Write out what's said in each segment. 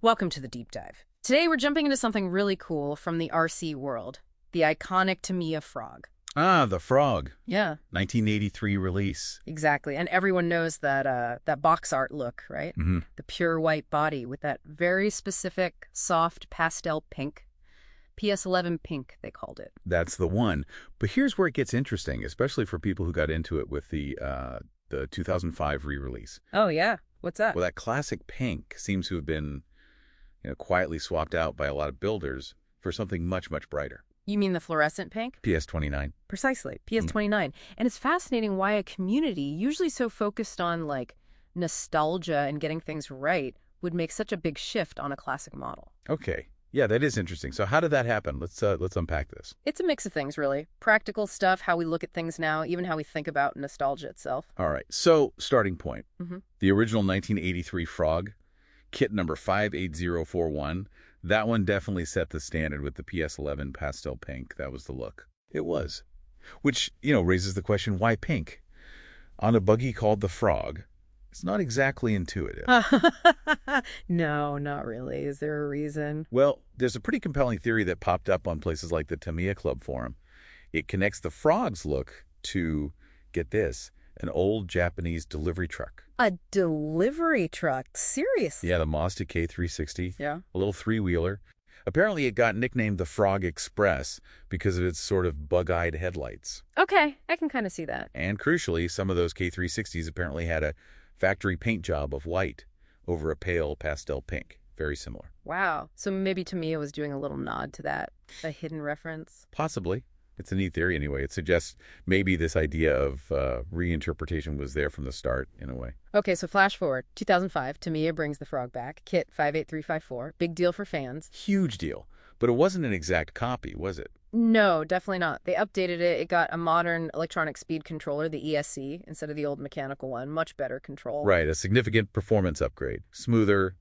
Welcome to the deep dive. Today we're jumping into something really cool from the RC world, the iconic Tamiya Frog. Ah, the Frog, Yeah, 1983 release. exactly. And everyone knows that box art look, right? hmm The pure white body with that very specific soft pastel pink. PS11 pink, they called it. That's the one. But here's where it gets interesting, especially for people who got into it with the 2005 re-release. Oh yeah, what's that? Well, that classic pink seems to have been, quietly swapped out by a lot of builders for something much, much brighter. You mean the fluorescent pink? PS29. Precisely, PS29. And it's fascinating why a community, usually so focused on like nostalgia and getting things right, would make such a big shift on a classic model. Okay. Yeah, that is interesting. So how did that happen? Let's unpack this. It's a mix of things, really. Practical stuff, how we look at things now, even how we think about nostalgia itself. All right. So, starting point. Mhm. The original 1983 Frog, kit number 58041. That one definitely set the standard with the PS11 pastel pink. That was the look. It was. Which, raises the question, why pink? On a buggy called the Frog, it's not exactly intuitive. No, not really. Is there a reason? Well, there's a pretty compelling theory that popped up on places like the Tamiya Club forum. It connects the Frog's look to, get this, an old Japanese delivery truck. A delivery truck? Seriously? Yeah, the Mazda K360. Yeah. A little three-wheeler. Apparently it got nicknamed the Frog Express because of its sort of bug-eyed headlights. Okay, I can kind of see that. And crucially, some of those K360s apparently had a factory paint job of white over a pale pastel pink. Very similar. Wow. So maybe Tamiya was doing a little nod to that, a hidden reference. Possibly. It's a neat theory anyway. It suggests maybe this idea of reinterpretation was there from the start in a way. Okay, so flash forward. 2005, Tamiya brings the Frog back. Kit 58354. Big deal for fans. Huge deal. But it wasn't an exact copy, was it? No, definitely not. They updated it. It got a modern electronic speed controller, the ESC, instead of the old mechanical one. Much better control. Right, a significant performance upgrade. Smoother,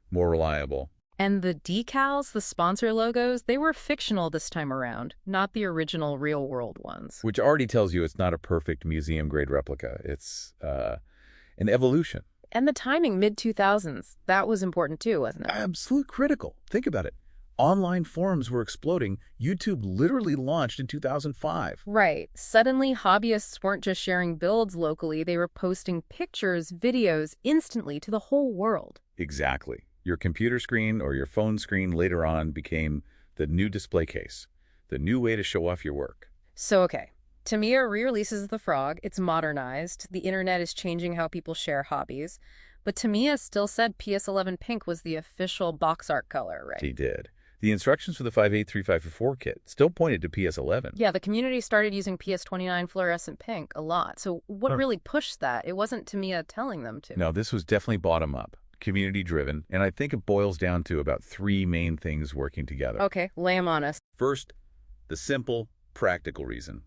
more reliable. And the decals, the sponsor logos, they were fictional this time around, not the original real-world ones. Which already tells you it's not a perfect museum-grade replica. It's an evolution. And the timing, mid-2000s, that was important too, wasn't it? Absolute critical. Think about it. Online forums were exploding. YouTube literally launched in 2005. Right. Suddenly, hobbyists weren't just sharing builds locally, they were posting pictures, videos instantly to the whole world. Exactly. Your computer screen or your phone screen later on became the new display case, the new way to show off your work. So, okay. Tamiya re-releases the Frog. It's modernized. The internet is changing how people share hobbies. But Tamiya still said PS11 pink was the official box art color, right? He did. The instructions for the 58354 kit still pointed to PS11. Yeah, the community started using PS29 fluorescent pink a lot. So what really pushed that? It wasn't Tamiya telling them to. No, this was definitely bottom-up, community-driven, and I think it boils down to about three main things working together. Okay, lay 'em on us. First, the simple, practical reason.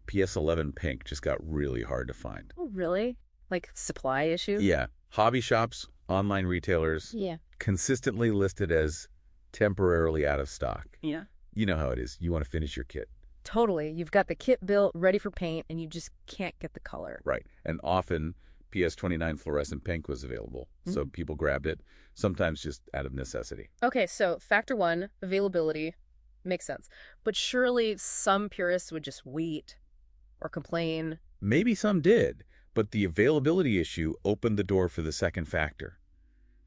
PS11 pink just got really hard to find. Oh, really? Like supply issues? Yeah, hobby shops, online retailers, Yeah. consistently listed as temporarily out of stock. Yeah. You know how it is. You want to finish your kit. Totally. You've got the kit built, ready for paint, and you just can't get the color. Right. And often PS29 fluorescent pink was available. So people grabbed it, sometimes just out of necessity. Okay, so factor one, availability. Makes sense. But surely some purists would just wait or complain. Maybe some did, but the availability issue opened the door for the second factor.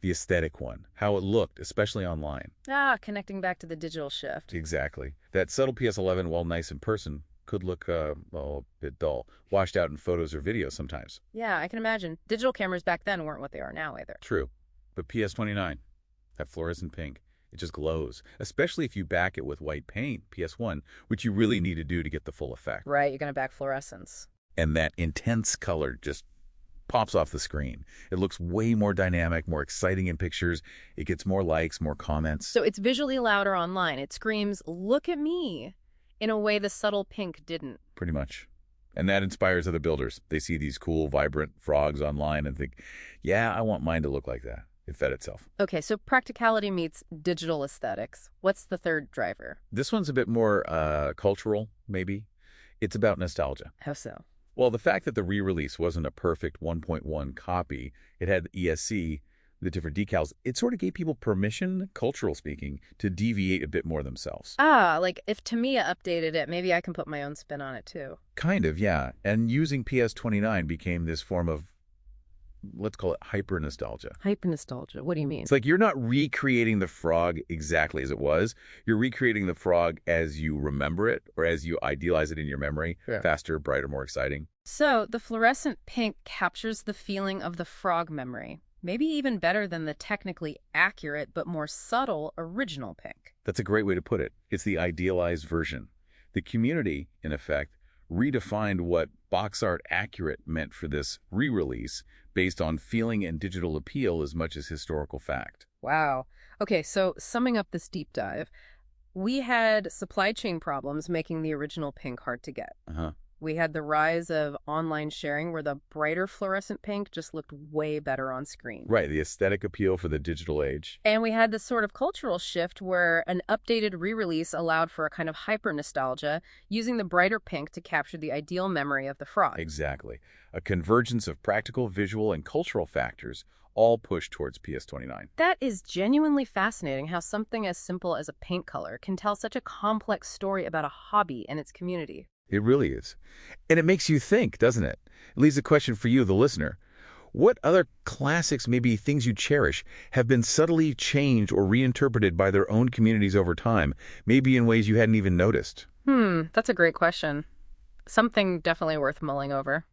The aesthetic one, how it looked, especially online. Connecting back to the digital shift. Exactly. That subtle PS11, while nice in person, could look a bit dull, washed out in photos or videos sometimes. Yeah, I can imagine. Digital cameras back then weren't what they are now either. True. But PS29, that fluorescent pink, it just glows, especially if you back it with white paint, PS1, which you really need to do to get the full effect. Right, you're going to back fluorescence. And that intense color just pops off the screen. It looks way more dynamic, more exciting in pictures. It gets more likes, more comments. So it's visually louder online. It screams, "Look at me," in a way the subtle pink didn't. Pretty much. And that inspires other builders. They see these cool, vibrant frogs online and think, yeah, I want mine to look like that. It fed itself. Okay, so practicality meets digital aesthetics. What's the third driver? This one's a bit more cultural, maybe. It's about nostalgia. How so? Well, the fact that the re-release wasn't a perfect 1.1 copy, it had ESC, the different decals, it sort of gave people permission, cultural speaking, to deviate a bit more themselves. Ah, like if Tamiya updated it, maybe I can put my own spin on it too. Kind of, yeah. And using PS29 became this form of, let's call it hyper-nostalgia. Hyper-nostalgia. What do you mean? It's like you're not recreating the frog exactly as it was. You're recreating the frog as you remember it or as you idealize it in your memory. Yeah. Faster, brighter, more exciting. So the fluorescent pink captures the feeling of the frog memory, maybe even better than the technically accurate but more subtle original pink. That's a great way to put it. It's the idealized version. The community, in effect, redefined what box art accurate meant for this re-release based on feeling and digital appeal as much as historical fact. Wow. Okay, so summing up this deep dive, we had supply chain problems making the original pink hard to get. Uh-huh. We had the rise of online sharing where the brighter fluorescent pink just looked way better on screen. Right, the aesthetic appeal for the digital age. And we had this sort of cultural shift where an updated re-release allowed for a kind of hyper-nostalgia, using the brighter pink to capture the ideal memory of the frog. Exactly. A convergence of practical, visual, and cultural factors all push towards PS29. That is genuinely fascinating how something as simple as a paint color can tell such a complex story about a hobby and its community. It really is. And it makes you think, doesn't it? It leaves a question for you, the listener. What other classics, maybe things you cherish, have been subtly changed or reinterpreted by their own communities over time, maybe in ways you hadn't even noticed? That's a great question. Something definitely worth mulling over.